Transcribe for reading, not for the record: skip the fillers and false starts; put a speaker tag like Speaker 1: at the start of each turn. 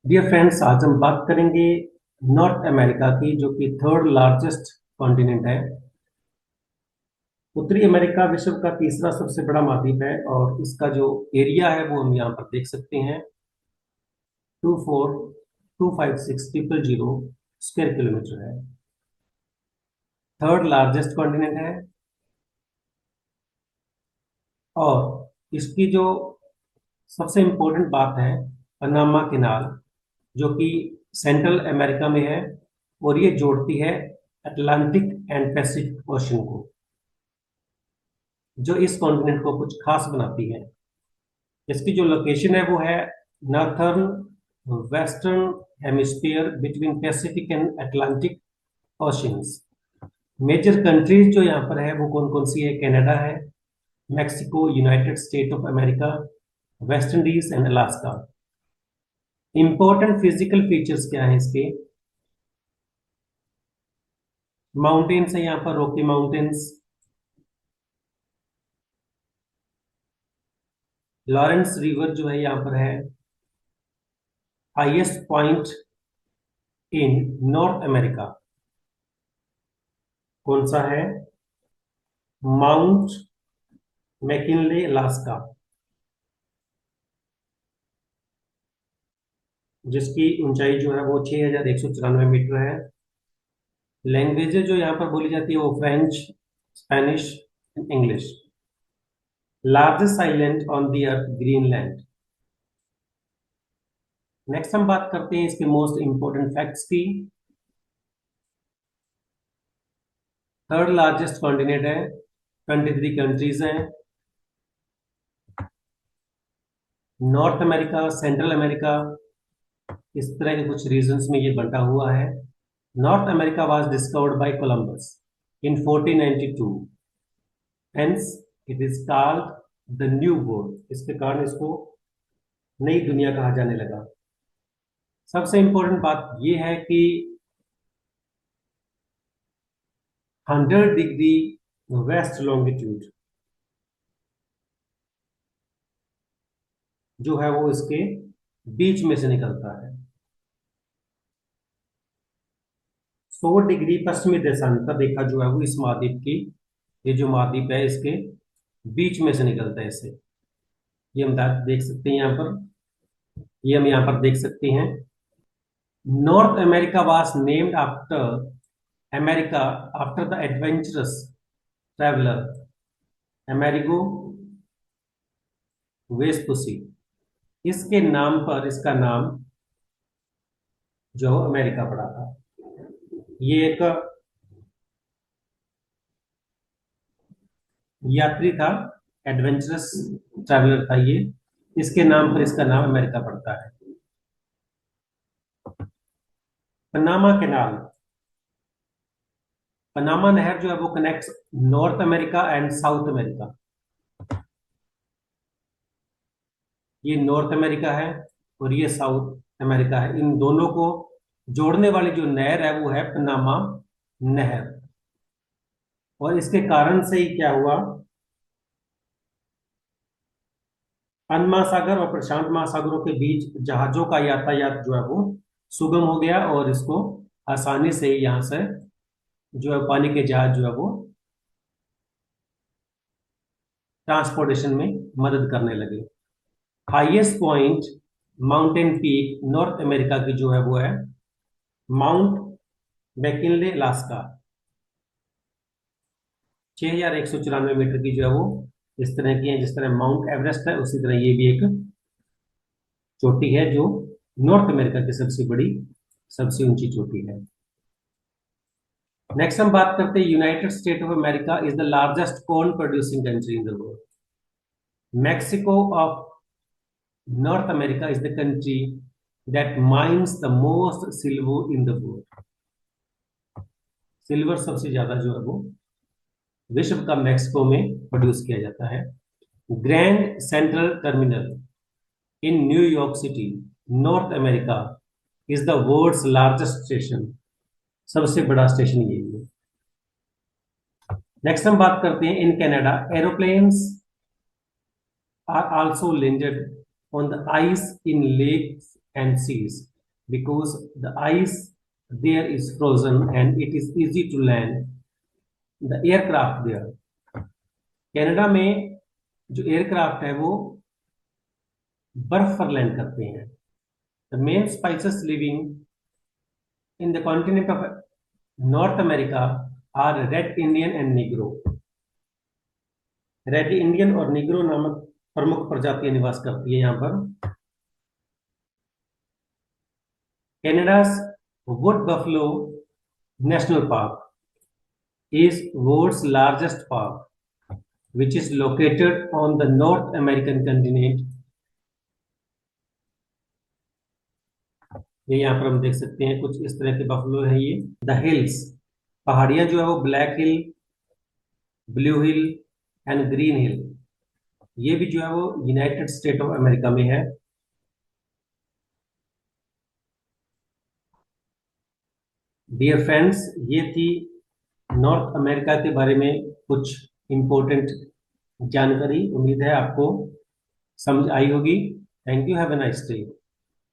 Speaker 1: Dear friends, आज हम बात करेंगे नॉर्थ अमेरिका की, जो कि थर्ड लार्जेस्ट कॉन्टिनेंट है। उत्तरी अमेरिका विश्व का तीसरा सबसे बड़ा महाद्वीप है और इसका जो एरिया है वो हम यहाँ पर देख सकते हैं। 24,256,000 स्क्वायर किलोमीटर है। थर्ड लार्जेस्ट कॉन्टिनेंट है और इसकी जो सबसे इम्पोर्टेंट बात है, पनामा कैनाल, जो कि सेंट्रल अमेरिका में है और ये जोड़ती है अटलांटिक एंड पैसिफिक ओशन को, जो इस कॉन्टिनेंट को कुछ खास बनाती है। इसकी जो लोकेशन है वो है northern western hemisphere between Pacific and Atlantic oceans. Major countries जो यहाँ पर है वो कौन कौन सी है? कनाडा है, Mexico, United state of America, West Indies and Alaska. Important physical features क्या है इसके? माउंटेन्स है यहाँ पर, रॉकी माउंटेन्स। लॉरेंस रिवर जो है यहाँ पर है। Highest point in north America कौन सा है? माउंट मैकिनले, अलास्का, जिसकी ऊंचाई जो है वो 6,194 मीटर है। लैंग्वेजेस जो यहाँ पर बोली जाती है वो French, Spanish, English. Largest island on the earth, Greenland. Next हम बात करते हैं इसके मोस्ट इंपोर्टेंट फैक्ट्स की। थर्ड लार्जेस्ट कॉन्टिनेंट है, 23 कंट्रीज हैं। नॉर्थ अमेरिका, सेंट्रल अमेरिका, इस तरह के कुछ रीजन्स में ये बंटा हुआ है। North America was discovered by Columbus in 1492, hence it is called the new world. इसके कारण इसको नई दुनिया कहा जाने लगा। सबसे इंपॉर्टेंट बात यह है कि 100 डिग्री वेस्ट लॉन्गिट्यूड जो है वो इसके बीच में से निकलता है। 100 डिग्री पश्चिमी देशांतर रेखा जो है वो इस महाद्वीप की, ये जो महाद्वीप है इसके बीच में से निकलता है इसे। ये हम देख सकते हैं यहाँ पर, ये हम यहाँ पर देख सकते हैं। North America was named after America, after the adventurous traveller Amerigo Vespucci. इसके नाम पर इसका नाम जो अमेरिका पड़ा था। ये एक यात्री था, एडवेंचरस ट्रैवलर था ये, इसके नाम पर इसका नाम अमेरिका पड़ता है। पनामा कैनाल, पनामा नहर जो है वो connects north America and south America. ये नॉर्थ अमेरिका है और ये साउथ अमेरिका है। इन दोनों को जोड़ने वाली जो नहर है वो है पनामा नहर। और इसके कारण से ही क्या हुआ, अंड महासागर और प्रशांत महासागरों के बीच जहाजों का यातायात जो है वो सुगम हो गया और इसको आसानी से यहाँ से जो है पानी के जहाज जो है वो ट्रांसपोर्टेशन में मदद करने लगे। Highest point mountain peak north America की जो है वो है माउंट मैकिनले, अलास्का। 6,194 मीटर की जो है वो इस तरह की है, जिस तरह माउंट एवरेस्ट है उसी तरह ये भी एक चोटी है जो नॉर्थ अमेरिका की सबसे बड़ी, सबसे ऊंची चोटी है। नेक्स्ट हम बात करते हैं, United state of America is the largest corn producing country in the world. Mexico of north America is the country that mines the most silver in the world. Silver सबसे ज्यादा जो है वो विश्व का मैक्सिको में प्रोड्यूस किया जाता है। Grand Central Terminal in New York City, North America, is the world's largest station. सबसे बड़ा स्टेशन यही है। नेक्स्ट हम बात करते हैं, in Canada aeroplanes are also landed on the ice in lakes and seas. because the ice there is frozen and it is easy to land the aircraft there. Canada में जो aircraft है वो बर्फ पर लैंड करते हैं. The main spices living in the continent of North America are Red Indian and Negro. Red Indian और Negro नामक प्रमुख प्रजातियां निवास करती है यहाँ पर. Canada's Wood Buffalo National Park is world's largest park, which is located on the North American continent. ये यहाँ पर हम देख सकते हैं कुछ इस तरह के बफलो हैं ये. द हिल्स, पहाड़ियां जो है वो black hill, blue hill and green hill, ये भी जो है वो यूनाइटेड स्टेट ऑफ अमेरिका में है. डियर फ्रेंड्स, ये थी नॉर्थ अमेरिका के बारे में कुछ इंपॉर्टेंट जानकारी. उम्मीद है आपको समझ आई होगी. Thank you. Have a nice day.